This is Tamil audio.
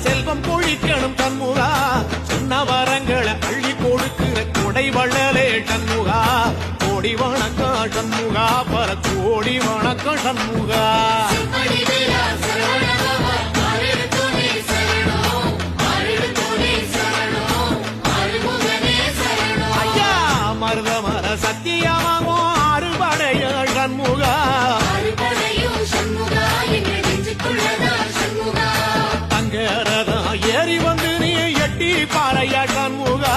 செல்வம் கொழிக்கணும் சண்முகா சொன்ன வரங்களை அள்ளி கொடுக்கிற கொடை வள்ளலே சண்முகா கோடி வணக்கம் சண்முகா பல கோடி வணக்கம் சண்முகா ஐயா மருதமர சத்தியமாகோ அறுபடைய சண்முகா தங்கரதா ஏறி வந்து நீ எட்டி பாறையா சண்முகா